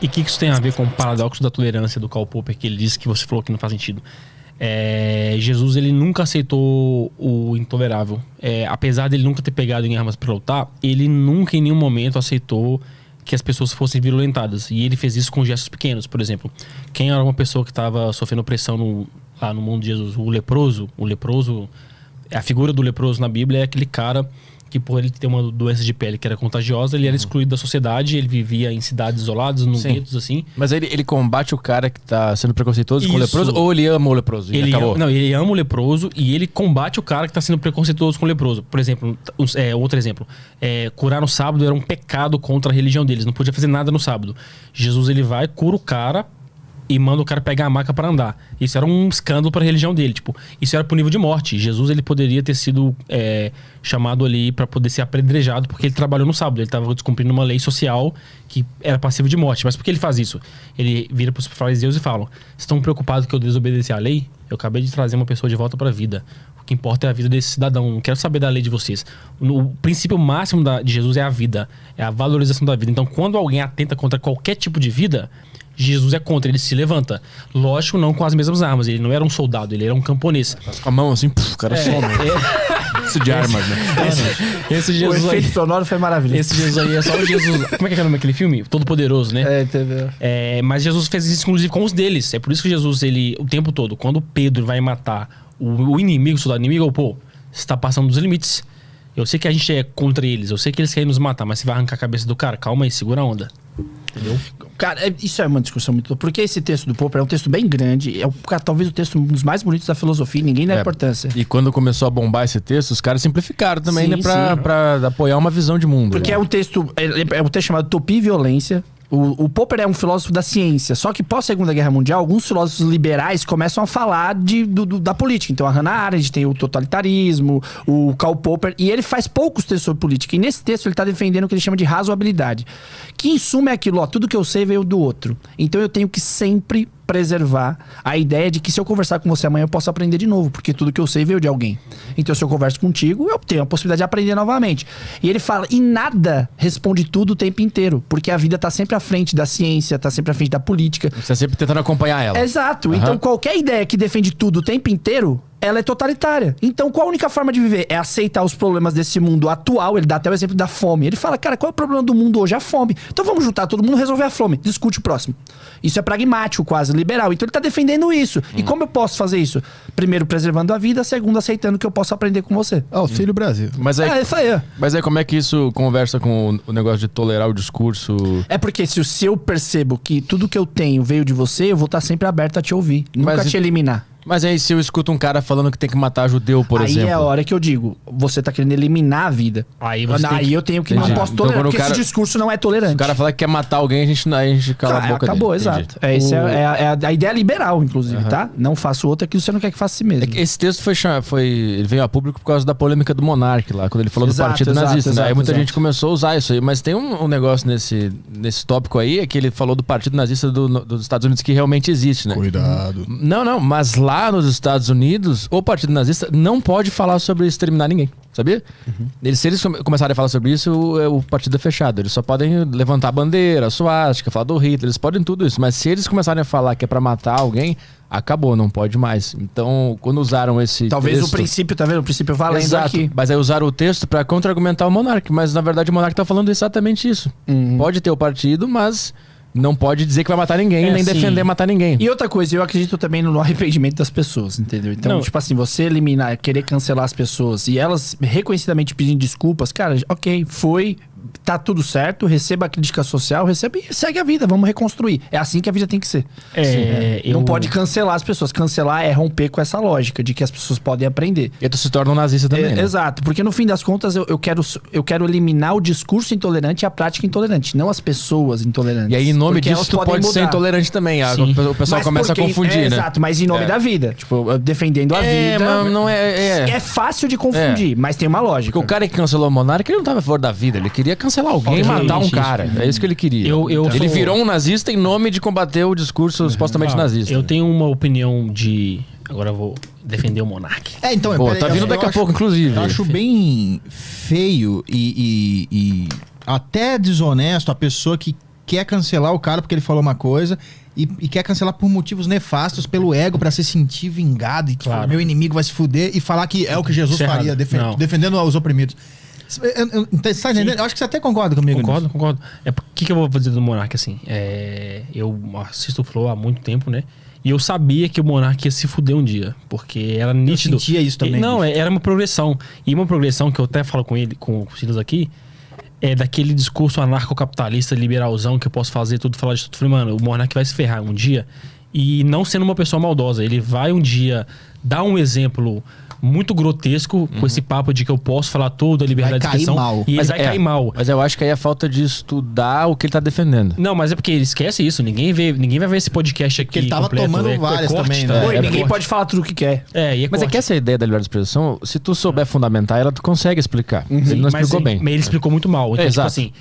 E o que isso tem a ver com o paradoxo da tolerância do Karl Popper, que ele disse que você falou que não faz sentido? Jesus, ele nunca aceitou o intolerável. Apesar dele nunca ter pegado em armas para lutar, ele nunca em nenhum momento aceitou que as pessoas fossem violentadas. E ele fez isso com gestos pequenos. Por exemplo, quem era uma pessoa que estava sofrendo opressão lá no mundo de Jesus? O leproso, a figura do leproso na Bíblia é aquele cara que por ele ter uma doença de pele que era contagiosa, ele era excluído da sociedade, ele vivia em cidades isoladas, num guetos, assim. Mas ele combate o cara que tá sendo preconceituoso com o leproso, ou ele ama o leproso? Ele ama o leproso e ele combate o cara que tá sendo preconceituoso com o leproso. Por exemplo, outro exemplo, curar no sábado era um pecado contra a religião deles, não podia fazer nada no sábado. Jesus, ele vai, cura o cara e manda o cara pegar a maca para andar. Isso era um escândalo para a religião dele. Tipo, isso era punível de morte. Jesus, ele poderia ter sido chamado ali para poder ser apedrejado porque ele trabalhou no sábado. Ele estava descumprindo uma lei social que era passiva de morte. Mas por que ele faz isso? Ele vira para os fariseus e fala: vocês estão preocupados que eu desobedeci à lei? Eu acabei de trazer uma pessoa de volta para a vida. O que importa é a vida desse cidadão. Não quero saber da lei de vocês. O princípio máximo de Jesus é a vida. É a valorização da vida. Então, quando alguém atenta contra qualquer tipo de vida, Jesus é contra, ele se levanta. Lógico, não com as mesmas armas. Ele não era um soldado, ele era um camponês. Faz com a mão assim, o cara some. Isso de armas, né? Esse Jesus o efeito aí, sonoro foi maravilhoso. Esse Jesus aí é só o Jesus... Como é que é o nome daquele filme? Todo Poderoso, né? Entendeu? Mas Jesus fez isso, inclusive, com os deles. É por isso que Jesus, ele, o tempo todo, quando Pedro vai matar o inimigo, o soldado inimigo, pô, você tá passando dos limites. Eu sei que a gente é contra eles, eu sei que eles querem nos matar, mas você vai arrancar a cabeça do cara, calma aí, segura a onda. Entendeu? Cara, isso é uma discussão muito... Porque esse texto do Popper é um texto bem grande. Talvez o texto um dos mais bonitos da filosofia. Ninguém dá importância. E quando começou a bombar esse texto, os caras simplificaram também, sim, né? Pra apoiar uma visão de mundo. Porque é um texto chamado Utopia e Violência. O Popper é um filósofo da ciência. Só que pós Segunda Guerra Mundial, alguns filósofos liberais começam a falar da política. Então a Hannah Arendt tem o totalitarismo, o Karl Popper, e ele faz poucos textos sobre política. E nesse texto ele está defendendo o que ele chama de razoabilidade. Que em suma é aquilo, tudo que eu sei veio do outro. Então eu tenho que sempre preservar a ideia de que se eu conversar com você amanhã eu posso aprender de novo, porque tudo que eu sei veio de alguém. Então se eu converso contigo, eu tenho a possibilidade de aprender novamente. E ele fala, e nada responde tudo o tempo inteiro, porque a vida tá sempre à frente da ciência, tá sempre à frente da política. Você tá sempre tentando acompanhar ela. Exato. Então qualquer ideia que defende tudo o tempo inteiro, ela é totalitária. Então, qual a única forma de viver? É aceitar os problemas desse mundo atual. Ele dá até o exemplo da fome. Ele fala, cara, qual é o problema do mundo hoje? A fome. Então vamos juntar todo mundo e resolver a fome. Discute o próximo. Isso é pragmático, quase liberal. Então ele tá defendendo isso. E como eu posso fazer isso? Primeiro, preservando a vida. Segundo, aceitando que eu posso aprender com você. Auxílio Brasil. Mas aí, isso aí. Mas aí como é que isso conversa com o negócio de tolerar o discurso? É porque se eu percebo que tudo que eu tenho veio de você, eu vou estar sempre aberto a te ouvir. Nunca te eliminar. Mas aí se eu escuto um cara falando que tem que matar judeu, por exemplo... Aí é a hora que eu digo, você tá querendo eliminar a vida. Aí eu tenho que... Não posso tolerar, porque esse discurso não é tolerante. Se o cara falar que quer matar alguém, a gente cala a boca acabou, dele. Exato. A ideia liberal, inclusive, tá? Não faço outra que você não quer que faça a si mesmo. Esse texto ele veio a público por causa da polêmica do Monark lá, quando ele falou do partido nazista, né? Aí muita gente começou a usar isso aí. Mas tem um negócio nesse tópico aí, é que ele falou do partido nazista dos Estados Unidos, que realmente existe, né? Cuidado. Não, mas lá nos Estados Unidos, o partido nazista não pode falar sobre exterminar ninguém, sabia? Se eles começarem a falar sobre isso, o partido é fechado. Eles só podem levantar a bandeira, a suástica, falar do Hitler, eles podem tudo isso. Mas se eles começarem a falar que é pra matar alguém, acabou, não pode mais. Então, quando usaram esse Talvez texto... o princípio, tá vendo? O princípio valendo. Exato, aqui. Mas aí usaram o texto pra contra-argumentar o Monark. Mas, na verdade, o Monark tá falando exatamente isso. Pode ter o partido, mas... não pode dizer que vai matar ninguém, nem defender matar ninguém. E outra coisa, eu acredito também no arrependimento das pessoas, entendeu? Então, tipo assim, você eliminar, querer cancelar as pessoas e elas reconhecidamente pedindo desculpas, cara, ok, tá tudo certo, receba a crítica social, receba e segue a vida, vamos reconstruir. É assim que a vida tem que ser. Não pode cancelar as pessoas. Cancelar é romper com essa lógica de que as pessoas podem aprender. E tu se torna um nazista também, né? Exato, porque no fim das contas eu quero eliminar o discurso intolerante e a prática intolerante, não as pessoas intolerantes. E aí, em nome disso, tu pode ser intolerante também. O pessoal começa a confundir, né? Exato, mas em nome da vida. Tipo, defendendo a vida. Mas não é fácil de confundir, mas tem uma lógica. Porque o cara que cancelou o Monark, ele não tava a favor da vida, ele queria cancelar alguém e matar um cara. É isso que ele queria. Ele virou um nazista em nome de combater o discurso supostamente nazista. Eu tenho uma opinião de... Agora eu vou defender o Monark. Então, tá vindo daqui a pouco, inclusive. Eu acho bem feio e até desonesto a pessoa que quer cancelar o cara porque ele falou uma coisa e quer cancelar por motivos nefastos, pelo ego, pra se sentir vingado e tipo, Claro. meu inimigo vai se fuder e falar que é o que Jesus Isso é faria, errado. Não. defendendo os oprimidos. Você tá entendendo? Eu acho que você até concorda comigo nisso. Concordo. O que eu vou dizer do Monark, assim? Eu assisto o Flow há muito tempo, né? E eu sabia que o Monark ia se fuder um dia. Porque era nítido. Eu sentia isso também. Não, era uma progressão. E uma progressão que eu até falo com ele, com o Silas aqui, é daquele discurso anarcocapitalista, liberalzão, que eu posso fazer tudo, falar de tudo. Falei, mano, o Monark vai se ferrar um dia. E não sendo uma pessoa maldosa. Ele vai um dia dar um exemplo muito grotesco com esse papo de que eu posso falar tudo, a liberdade de Vai cair expressão. mal. E ele vai cair mal. Mas eu acho que aí é falta de estudar o que ele tá defendendo. Não, mas é porque ele esquece isso. Ninguém vai ver esse podcast aqui. Porque ele tava completo. tomando várias corte, também, tá? né? Oi, É ninguém corte. pode falar tudo o que quer. É, e é Mas é corte. que essa ideia da liberdade de expressão, se tu souber fundamentar ela, tu consegue explicar. Ele não Mas explicou bem. Mas ele explicou muito mal. Então, tipo Exato. assim,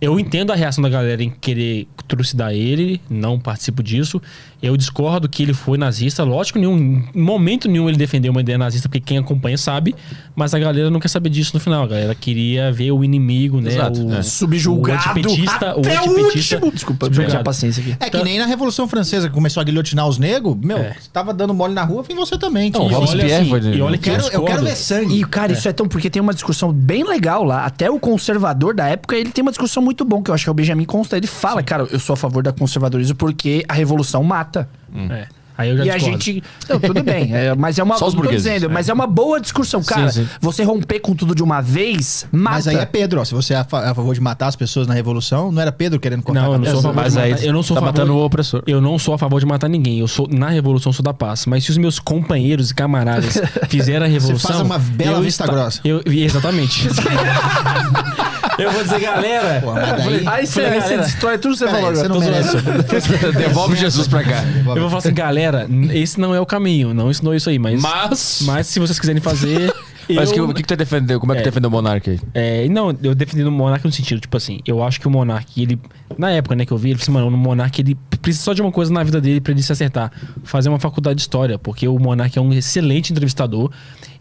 eu entendo a reação da galera em querer trucidar ele, não participo disso. Eu discordo que ele foi nazista. Lógico, em momento nenhum ele defendeu uma ideia nazista, porque quem acompanha sabe. Mas a galera não quer saber disso no final. A galera queria ver o inimigo, né? Exato, O, Subjulgado. O antipetista. Até o último. Desculpa, perdi a Subjulgado. paciência aqui. É que nem na Revolução Francesa que começou a guilhotinar os negros, meu, É. você tava dando mole na rua, foi você também. Não, tio. o Robespierre foi dele. e olha que eu quero discordo. ver sangue. E, cara, isso é tão... Porque tem uma discussão bem legal lá. Até o conservador da época, ele tem uma discussão muito bom, que eu acho que é o Benjamin Constant. Ele fala, cara, eu sou a favor da conservadorismo porque a revolução mata. É. Aí eu já E a discordo. gente... Não, tudo bem. Mas é uma... Só os não tô burgueses. dizendo, mas é uma boa discussão. Cara, sim. você romper com tudo de uma vez, mata. Mas aí é Pedro, ó. Se você é a favor de matar as pessoas na Revolução, não era Pedro querendo cortar Não, a eu não cabeça? sou a favor Mas de aí matar. Eu não sou tá a favor- matando o opressor. Eu não sou a favor de matar ninguém. Eu sou na revolução, sou da paz. Mas se os meus companheiros e camaradas fizeram a revolução, faz uma bela eu vista grossa. Exatamente. Eu vou dizer, galera. Pô, mas daí- Aí você destrói tudo que você Pera falou aí, você agora. não merece. Devolve Jesus pra cá. Eu vou falar assim, galera, esse não é o caminho. Não ensinou isso aí, mas se vocês quiserem fazer. Mas eu- o que tu defendeu? Como é que tu defendeu o Monark aí? Não, eu defendi o Monark no sentido, tipo assim, eu acho que o Monark, ele, na época, né, que eu vi, ele falou assim, mano, o Monark, ele precisa só de uma coisa na vida dele pra ele se acertar, fazer uma faculdade de história, porque o Monark é um excelente entrevistador,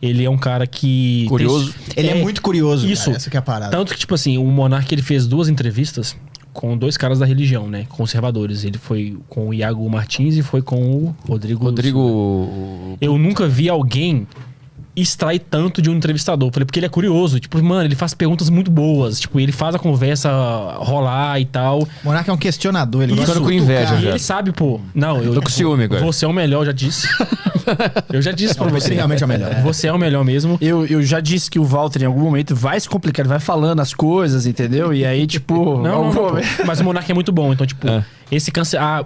ele é um cara que... Curioso. Ele é muito curioso, Isso. cara, essa que é a parada. Tanto que, tipo assim, o Monark, ele fez 2 entrevistas com 2 caras da religião, né, conservadores, ele foi com o Iago Martins e foi com o Rodrigo... Eu nunca vi alguém extrai tanto de um entrevistador. Falei, porque ele é curioso. Tipo, mano, ele faz perguntas muito boas. Tipo, ele faz a conversa rolar e tal. O Monark é um questionador, ele Tô gosta ficando de com cutucar. inveja E já. ele sabe, pô. Não, eu Tô com ciúme agora. Você é o melhor, eu já disse. Eu já disse pra Você você. realmente é o melhor. Você é o melhor mesmo. Eu já disse que o Walter, em algum momento, vai se complicar. Ele vai falando as coisas, entendeu? E aí, tipo... Não, algum pô. momento- Mas o Monark é muito bom. Então, tipo, É.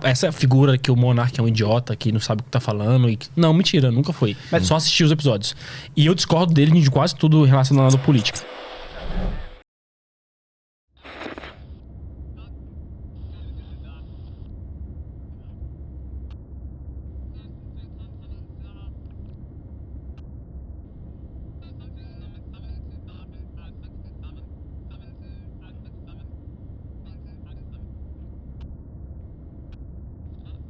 essa figura que o Monark é um idiota, que não sabe o que tá falando. Não, mentira, nunca foi. Só assistir os episódios. E eu discordo dele de quase tudo relacionado à política.